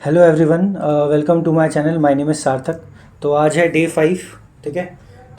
Hello everyone, welcome to my channel. My name is Sarthak. तो आज है डे 5। ठीक है।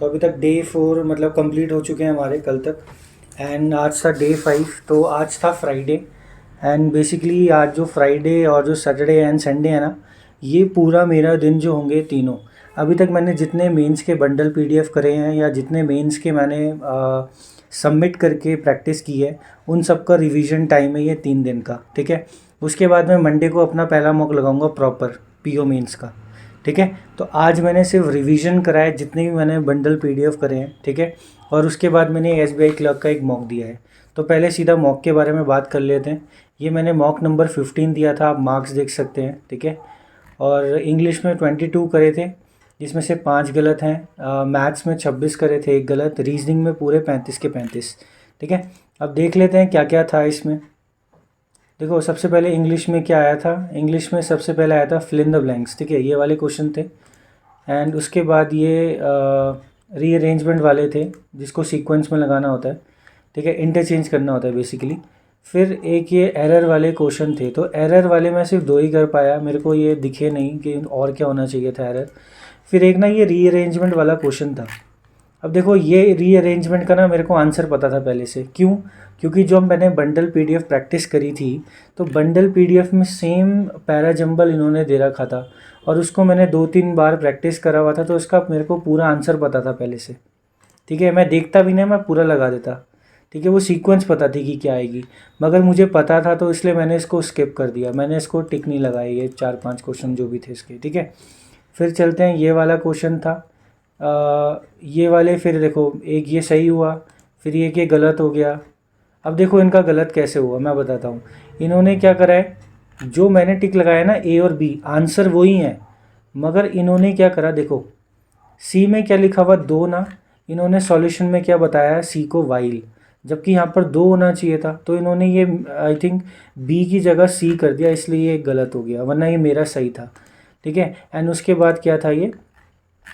तो अभी तक डे 4 मतलब कंप्लीट हो चुके हैं हमारे कल तक। एंड आज था डे 5। तो आज था फ्राइडे। एंड बेसिकली आज जो फ्राइडे और जो सैटरडे एंड संडे है ना, ये पूरा मेरा दिन जो होंगे तीनों। अभी तक मैंने जितने मेंस के बंडल पीडीएफ करे हैं या जितने मेंस के मैंने सबमिट करके प्रैक्टिस की है, उन सब का रिवीजन टाइम है ये 3 दिन का। ठीक है। उसके बाद मैं मंडे को अपना पहला मॉक लगाऊंगा प्रॉपर पीओ मेंस का। ठीक है। तो आज मैंने सिर्फ रिवीजन करा है जितने भी मैंने बंडल पीडीएफ करे हैं। ठीक है। और उसके बाद मैंने एसबीआई क्लर्क का एक मॉक दिया है। तो पहले सीधा मॉक के बारे में बात कर लेते हैं। ये मैंने मॉक नंबर 15 दिया था, आप मार्क्स देख सकते हैं। ठीक है। और इंग्लिश में 22 करे थे, जिसमें से 5 गलत हैं। मैथ्स में 26 करे थे, 1 गलत। रीजनिंग में पूरे 35 के 35। ठीक है। अब देख लेते हैं क्या क्या था इसमें। देखो, सबसे पहले इंग्लिश में क्या आया था। इंग्लिश में सबसे पहले आया था फिल इन द ब्लैंक्स। ठीक है, ये वाले क्वेश्चन थे। एंड उसके बाद ये रीअरेंजमेंट वाले थे, जिसको सीक्वेंस में लगाना होता है। ठीक है, इंटरचेंज करना होता है बेसिकली। फिर एक ये एरर वाले क्वेश्चन थे। तो एरर वाले मैं सिर्फ 2 ही कर पाया, मेरे को ये दिखे नहीं कि और क्या होना चाहिए था एरर। फिर एक ना ये रीअरेंजमेंट वाला क्वेश्चन था। अब देखो, ये रीअरेंजमेंट का ना मेरे को आंसर पता था पहले से। क्यों? क्योंकि जो मैंने बंडल पीडीएफ प्रैक्टिस करी थी, तो बंडल पीडीएफ में सेम पैरा जंबल इन्होंने दे रखा था और उसको मैंने 2-3 बार प्रैक्टिस करा हुआ था। तो उसका मेरे को पूरा आंसर पता था पहले से। ठीक है, मैं देखता भी नहीं, मैं पूरा लगा देता। ठीक है, वो सीक्वेंस पता थी कि क्या आएगी, मगर मुझे पता था तो इसलिए मैंने इसको स्किप कर दिया। मैंने इसको टिक नहीं लगाई, ये 4-5 क्वेश्चन जो भी थे इसके। ठीक है। फिर चलते हैं, ये वाला क्वेश्चन था। ये वाले फिर देखो, एक ये सही हुआ, फिर ये गलत हो गया। अब देखो इनका गलत कैसे हुआ, मैं बताता हूँ। इन्होंने क्या करा है, जो मैंने टिक लगाया ना, ए और बी आंसर वही है, मगर इन्होंने क्या करा, देखो सी में क्या लिखा हुआ, 2 ना। इन्होंने सॉल्यूशन में क्या बताया, सी को वाइल, जबकि यहाँ पर 2 होना चाहिए था। तो इन्होंने ये आई थिंक बी की जगह सी कर दिया, इसलिए ये गलत हो गया, वरना ये मेरा सही था। ठीक है। एंड उसके बाद क्या था ये,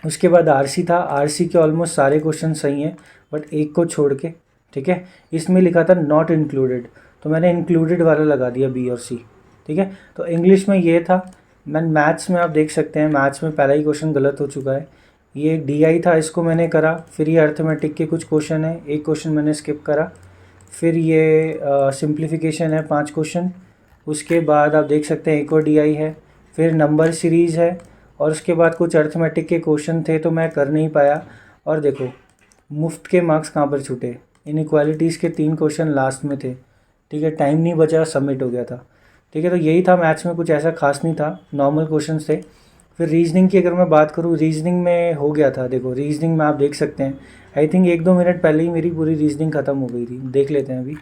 उसके बाद आरसी था। आरसी के ऑलमोस्ट सारे क्वेश्चन सही हैं, बट एक को छोड़ के। ठीक है। इसमें लिखा था नॉट इंक्लूडेड, तो मैंने इंक्लूडेड वाला लगा दिया, बी और सी। ठीक है। तो इंग्लिश में ये था। मैथ्स में आप देख सकते हैं, मैथ्स में पहला ही क्वेश्चन गलत हो चुका है। ये डीआई था, इसको मैंने करा। फिर ये अर्थमेटिक के कुछ क्वेश्चन है, एक क्वेश्चन मैंने स्किप करा। फिर ये सिंप्लीफिकेशन है, 5 क्वेश्चन। उसके बाद आप देख सकते हैं एक और डीआई है। फिर नंबर सीरीज़ है, और उसके बाद कुछ अर्थमेटिक के क्वेश्चन थे तो मैं कर नहीं पाया। और देखो मुफ्त के मार्क्स कहाँ पर छूटे, इनइक्वालिटीज़ के 3 क्वेश्चन लास्ट में थे। ठीक है, टाइम नहीं बचा, सबमिट हो गया था। ठीक है, तो यही था। मैथ्स में कुछ ऐसा खास नहीं था, नॉर्मल क्वेश्चन थे। फिर रीजनिंग की अगर मैं बात करूँ, रीजनिंग में हो गया था। देखो रीजनिंग में आप देख सकते हैं, आई थिंक 1-2 मिनट पहले ही मेरी पूरी रीजनिंग ख़त्म हो गई थी। देख लेते हैं अभी।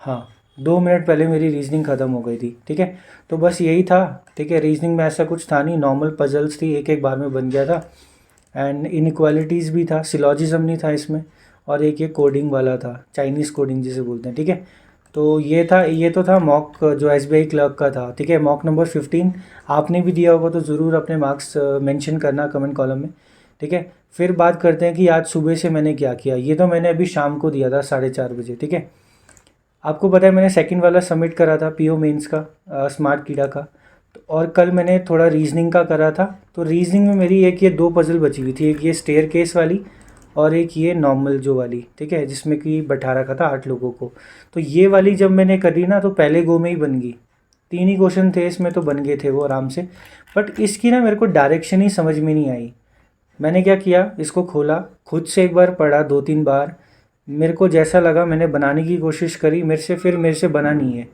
हाँ, 2 मिनट पहले मेरी रीजनिंग ख़त्म हो गई थी। ठीक है। तो बस यही था। ठीक है, रीजनिंग में ऐसा कुछ था नहीं, नॉर्मल पजल्स थी, एक एक बार में बन गया था। एंड इनइक्वालिटीज़ भी था, सिलॉजिज्म नहीं था इसमें। और एक ये कोडिंग वाला था, चाइनीज़ कोडिंग जिसे बोलते हैं। ठीक है। तो ये था, ये तो था मॉक जो एसबीआई क्लर्क का था। ठीक है, मॉक नंबर 15। आपने भी दिया होगा तो ज़रूर अपने मार्क्स मेंशन करना कमेंट कॉलम में। ठीक है। फिर बात करते हैं कि आज सुबह से मैंने क्या किया। ये तो मैंने अभी शाम को दिया था 4:30 बजे। ठीक है। आपको पता है मैंने सेकंड वाला सबमिट करा था पीओ मेंस का, स्मार्ट कीड़ा का। तो और कल मैंने थोड़ा रीजनिंग का करा था। तो रीजनिंग में मेरी एक ये 2 पजल बची हुई थी, एक ये स्टेयर केस वाली और एक ये नॉर्मल जो वाली। ठीक है, जिसमें कि बैठा रखा था 8 लोगों को। तो ये वाली जब मैंने करी ना, तो पहले गो में ही बन गई। 3 ही क्वेश्चन थे इसमें, तो बन गए थे वो आराम से। बट इसकी ना मेरे को डायरेक्शन ही समझ में नहीं आई। मैंने क्या किया, इसको खोला, खुद से एक बार पढ़ा, 2-3 बार। मेरे को जैसा लगा मैंने बनाने की कोशिश करी, मेरे से बना नहीं है।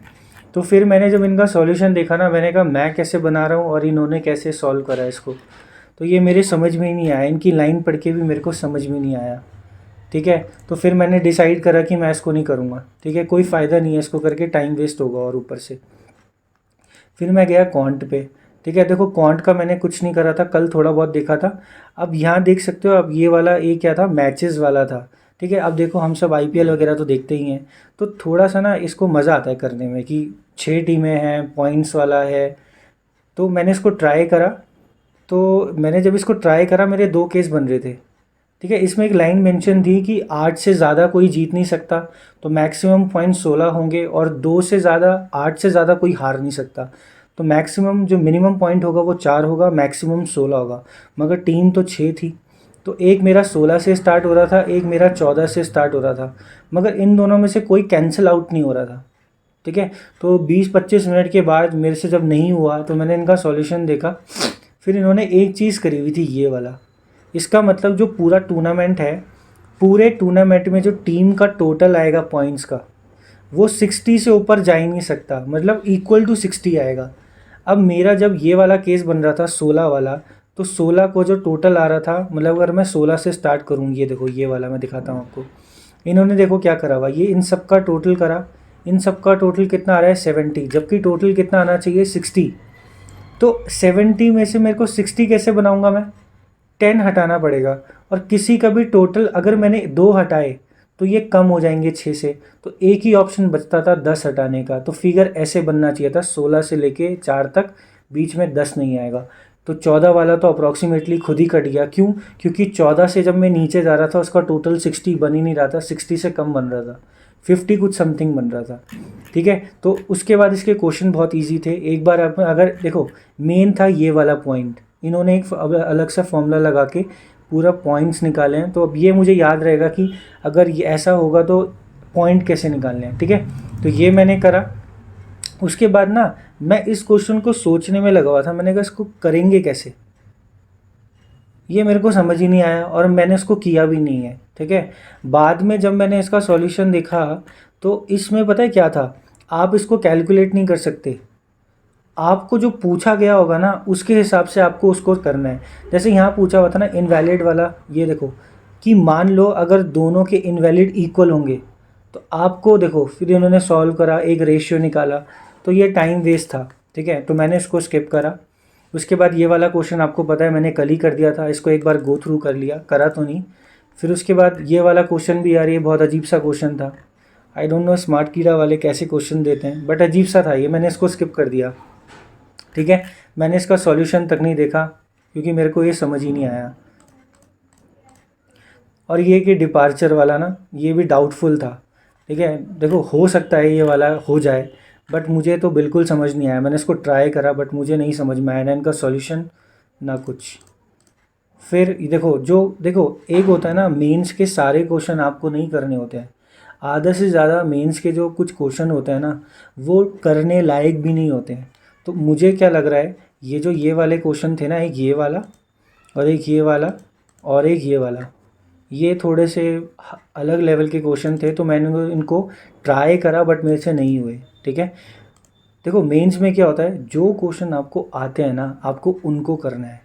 तो फिर मैंने जब इनका सॉल्यूशन देखा ना, मैंने कहा मैं कैसे बना रहा हूँ और इन्होंने कैसे सॉल्व करा इसको। तो ये मेरे समझ में ही नहीं आया, इनकी लाइन पढ़ के भी मेरे को समझ में नहीं आया। ठीक है। तो फिर मैंने डिसाइड करा कि मैं इसको नहीं करूँगा। ठीक है, कोई फ़ायदा नहीं है इसको करके, टाइम वेस्ट होगा और ऊपर से। फिर मैं गया क्वांट पे। ठीक है, देखो क्वांट का मैंने कुछ नहीं करा था, कल थोड़ा बहुत देखा था। अब यहाँ देख सकते हो, अब ये वाला ये क्या था, मैचेस वाला था। ठीक है, अब देखो हम सब आईपीएल वगैरह तो देखते ही हैं, तो थोड़ा सा ना इसको मज़ा आता है करने में कि 6 टीमें हैं, पॉइंट्स वाला है। तो मैंने इसको ट्राई करा। तो मैंने जब इसको ट्राई करा, मेरे 2 केस बन रहे थे। ठीक है, इसमें एक लाइन मेंशन थी कि 8 से ज़्यादा कोई जीत नहीं सकता, तो मैक्सिमम पॉइंट 16 होंगे, और 2 से ज़्यादा 8 से ज़्यादा कोई हार नहीं सकता। तो मैक्सिमम जो मिनिमम पॉइंट होगा वो 4 होगा, मैक्सिमम 16 होगा। मगर टीम तो 6 थी, तो एक मेरा 16 से स्टार्ट हो रहा था, एक मेरा 14 से स्टार्ट हो रहा था, मगर इन दोनों में से कोई कैंसिल आउट नहीं हो रहा था। ठीक है, तो 20-25 मिनट के बाद मेरे से जब नहीं हुआ तो मैंने इनका सॉल्यूशन देखा। फिर इन्होंने एक चीज़ करी हुई थी, ये वाला। इसका मतलब जो पूरा टूर्नामेंट है, पूरे टूर्नामेंट में जो टीम का टोटल आएगा पॉइंट्स का, वो 60 से ऊपर जा ही नहीं सकता, मतलब इक्वल टू 60 आएगा। अब मेरा जब ये वाला केस बन रहा था 16 वाला, तो 16 को जो टोटल आ रहा था, मतलब अगर मैं 16 से स्टार्ट करूँ, ये देखो ये वाला मैं दिखाता हूँ आपको। इन्होंने देखो क्या करा हुआ, ये इन सब का टोटल करा, इन सब का टोटल कितना आ रहा है 70, जबकि टोटल कितना आना चाहिए 60। तो 70 में से मेरे को 60 कैसे बनाऊंगा मैं, 10 हटाना पड़ेगा। और किसी का भी टोटल अगर मैंने 2 हटाए तो ये कम हो जाएंगे 6 से, तो एक ही ऑप्शन बचता था 10 हटाने का। तो फिगर ऐसे बनना चाहिए था, 16 से लेके 4 तक, बीच में 10 नहीं आएगा। तो 14 वाला तो अप्रॉक्सीमेटली खुद ही कट गया। क्यों? क्योंकि 14 से जब मैं नीचे जा रहा था उसका टोटल 60 बन ही नहीं रहा था, 60 से कम बन रहा था, 50 कुछ समथिंग बन रहा था। ठीक है, तो उसके बाद इसके क्वेश्चन बहुत ईजी थे। एक बार आप अगर देखो, मेन था ये वाला पॉइंट, इन्होंने एक अलग सा फॉर्मूला लगा के पूरा पॉइंट्स निकाले हैं। तो अब ये मुझे याद रहेगा कि अगर ये ऐसा होगा तो पॉइंट कैसे निकालने हैं। ठीक है, तो ये मैंने करा। उसके बाद ना मैं इस क्वेश्चन को सोचने में लगा हुआ था, मैंने कहा इसको करेंगे कैसे, ये मेरे को समझ ही नहीं आया और मैंने इसको किया भी नहीं है। ठीक है, बाद में जब मैंने इसका सॉल्यूशन देखा तो इसमें पता है क्या था, आप इसको कैलकुलेट नहीं कर सकते, आपको जो पूछा गया होगा ना उसके हिसाब से आपको उसको करना है। जैसे यहाँ पूछा हुआ था ना इनवैलिड वाला, ये देखो कि मान लो अगर दोनों के इनवैलिड इक्वल होंगे, तो आपको देखो फिर इन्होंने सॉल्व करा, एक रेशियो निकाला, तो ये टाइम वेस्ट था। ठीक है, तो मैंने इसको स्किप करा। उसके बाद ये वाला क्वेश्चन आपको पता है मैंने कल ही कर दिया था, इसको एक बार गो थ्रू कर लिया, करा तो नहीं। फिर उसके बाद ये वाला क्वेश्चन भी यार ये बहुत अजीब सा क्वेश्चन था, आई डोंट नो स्मार्ट कीड़ा वाले कैसे क्वेश्चन देते हैं, बट अजीब सा था ये, मैंने इसको स्किप कर दिया। ठीक है, मैंने इसका सॉल्यूशन तक नहीं देखा क्योंकि मेरे को ये समझ ही नहीं आया। और ये कि डिपार्चर वाला ना, ये भी डाउटफुल था। ठीक है, देखो हो सकता है ये वाला हो जाए, बट मुझे तो बिल्कुल समझ नहीं आया। मैंने इसको ट्राई करा बट मुझे नहीं समझ में आया ना इनका सॉल्यूशन ना कुछ। फिर देखो देखो एक होता है ना, मेंस के सारे क्वेश्चन आपको नहीं करने होते हैं, आधा से ज़्यादा मेंस के जो कुछ क्वेश्चन होते हैं ना वो करने लायक भी नहीं होते हैं। तो मुझे क्या लग रहा है, ये जो ये वाले क्वेश्चन थे ना, एक ये वाला और एक ये वाला और एक ये वाला, ये थोड़े से अलग लेवल के क्वेश्चन थे, तो मैंने इनको ट्राई करा बट मेरे से नहीं हुए। ठीक है, देखो मेंस में क्या होता है, जो क्वेश्चन आपको आते हैं ना आपको उनको करना है।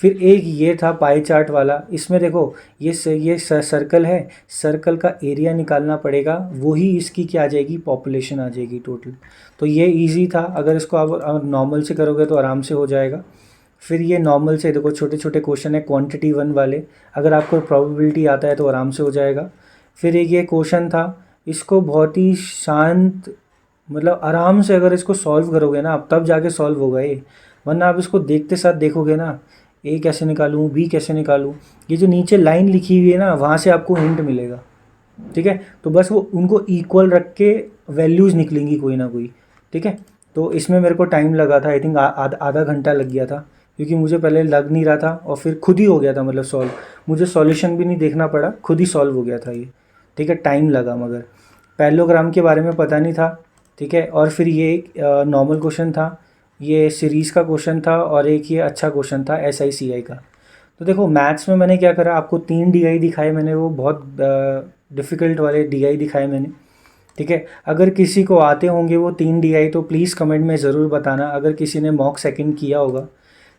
फिर एक ये था पाई चार्ट वाला, इसमें देखो ये सर्कल है, सर्कल का एरिया निकालना पड़ेगा, वही इसकी क्या आ जाएगी, पॉपुलेशन आ जाएगी टोटल। तो ये इजी था, अगर इसको आप नॉर्मल से करोगे तो आराम से हो जाएगा। फिर ये नॉर्मल से देखो छोटे छोटे क्वेश्चन है क्वांटिटी वन वाले, अगर आपको प्रोबेबिलिटी आता है तो आराम से हो जाएगा। फिर एक ये क्वेश्चन था, इसको बहुत ही शांत मतलब आराम से अगर इसको सॉल्व करोगे ना आप तब जाके सॉल्व होगा ये, वरना आप इसको देखते साथ देखोगे ना, ए कैसे निकालूं बी कैसे निकालूं, ये जो नीचे लाइन लिखी हुई है ना वहाँ से आपको हिंट मिलेगा। ठीक है, तो बस वो उनको इक्वल रख के वैल्यूज़ निकलेंगी कोई ना कोई। ठीक है, तो इसमें मेरे को टाइम लगा था, आई थिंक आधा घंटा लग गया था, क्योंकि मुझे पहले लग नहीं रहा था और फिर खुद ही हो गया था, मतलब सॉल्व, मुझे सॉल्यूशन भी नहीं देखना पड़ा, खुद ही सॉल्व हो गया था ये। ठीक है, टाइम लगा मगर पैरेललोग्राम के बारे में पता नहीं था। ठीक है, और फिर ये एक नॉर्मल क्वेश्चन था, ये सीरीज़ का क्वेश्चन था, और एक ये अच्छा क्वेश्चन था SICI का। तो देखो मैथ्स में मैंने क्या करा, आपको 3 DI दिखाए मैंने, वो बहुत डिफ़िकल्ट वाले DI दिखाए मैंने। ठीक है, अगर किसी को आते होंगे वो 3 DI तो प्लीज़ कमेंट में ज़रूर बताना, अगर किसी ने मॉक सेकंड किया होगा।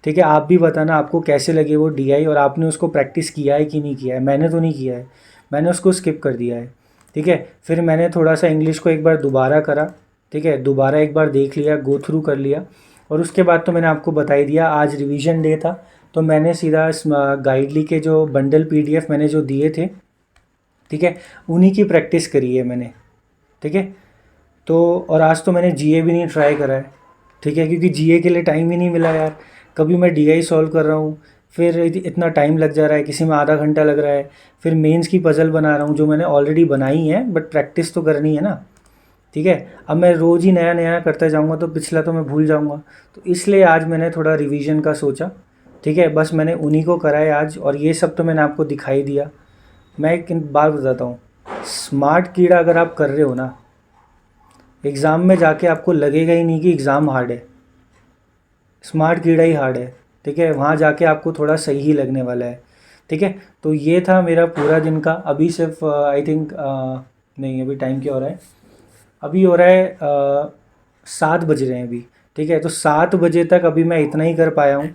ठीक है, आप भी बताना आपको कैसे लगे वो DI, और आपने उसको प्रैक्टिस किया है कि नहीं किया है। मैंने तो नहीं किया है, मैंने उसको स्किप कर दिया है। ठीक है, फिर मैंने थोड़ा सा इंग्लिश को एक बार दोबारा करा। ठीक है, दोबारा एक बार देख लिया, गो थ्रू कर लिया, और उसके बाद तो मैंने आपको बता ही दिया, आज रिवीजन डे था तो मैंने सीधा इस गाइडली के जो बंडल PDF मैंने जो दिए थे, ठीक है, उन्हीं की प्रैक्टिस करी है मैंने। ठीक है, तो और आज तो मैंने GA भी नहीं ट्राई करा है। ठीक है, क्योंकि GA के लिए टाइम ही नहीं मिला यार, कभी मैं DI सॉल्व कर रहा हूँ फिर इतना टाइम लग जा रहा है, किसी में आधा घंटा लग रहा है, फिर मेंस की पज़ल बना रहा हूँ जो मैंने ऑलरेडी बनाई है, बट प्रैक्टिस तो करनी है ना। ठीक है। अब मैं रोज़ ही नया नया करता जाऊँगा तो पिछला तो मैं भूल जाऊँगा, तो इसलिए आज मैंने थोड़ा रिवीजन का सोचा। ठीक है, बस मैंने उन्हीं को कराए आज, और ये सब तो मैंने आपको दिखाई दिया। मैं एक बात बताता हूँ, स्मार्ट कीड़ा अगर आप कर रहे हो ना, एग्ज़ाम में जाके आपको लगेगा ही नहीं कि एग्ज़ाम हार्ड है, स्मार्ट कीड़ा ही हार्ड है। ठीक है, वहाँ जाके आपको थोड़ा सही ही लगने वाला है। ठीक है, तो ये था मेरा पूरा दिन का। अभी सिर्फ आई थिंक नहीं, अभी टाइम क्या हो रहा है, अभी हो रहा है 7 बज रहे हैं अभी। ठीक है, तो 7 बजे तक अभी मैं इतना ही कर पाया हूँ।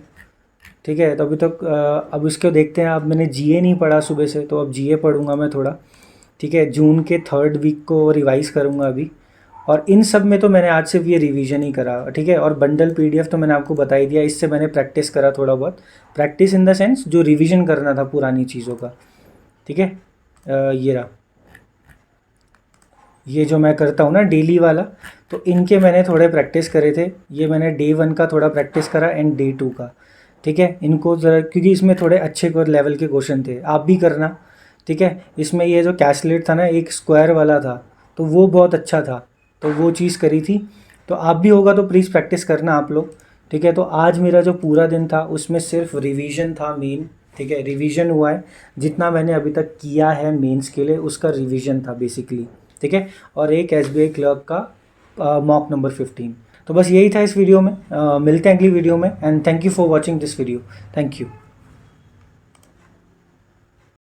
ठीक है, तो अभी तक अब इसको देखते हैं। अब मैंने जीए नहीं पढ़ा सुबह से, तो अब जीए पढ़ूंगा मैं थोड़ा। ठीक है, जून के 3rd वीक को रिवाइज़ करूँगा अभी। और इन सब में तो मैंने आज सिर्फ ये रिवीजन ही करा। ठीक है, और बंडल पीडीएफ तो मैंने आपको बता ही दिया, इससे मैंने प्रैक्टिस करा थोड़ा बहुत। प्रैक्टिस इन द सेंस जो रिवीजन करना था पुरानी चीज़ों का। ठीक है, ये रहा, ये जो मैं करता हूँ ना डेली वाला, तो इनके मैंने थोड़े प्रैक्टिस करे थे। ये मैंने डे 1 का थोड़ा प्रैक्टिस करा एंड डे 2 का। ठीक है, इनको ज़रा, क्योंकि इसमें थोड़े अच्छे लेवल के क्वेश्चन थे, आप भी करना। ठीक है, इसमें ये जो कैसलेट था ना, एक स्क्वायर वाला था, तो वो बहुत अच्छा था, तो वो चीज़ करी थी। तो आप भी होगा तो प्लीज़ प्रैक्टिस करना आप लोग। ठीक है, तो आज मेरा जो पूरा दिन था उसमें सिर्फ रिवीजन था मेन। ठीक है, रिवीजन हुआ है, जितना मैंने अभी तक किया है मेंस के लिए उसका रिवीजन था बेसिकली। ठीक है, और एक एसबीआई क्लर्क का मॉक नंबर 15। तो बस यही था इस वीडियो में। मिलते हैं अगली वीडियो में, and thank you for watching this video. Thank you.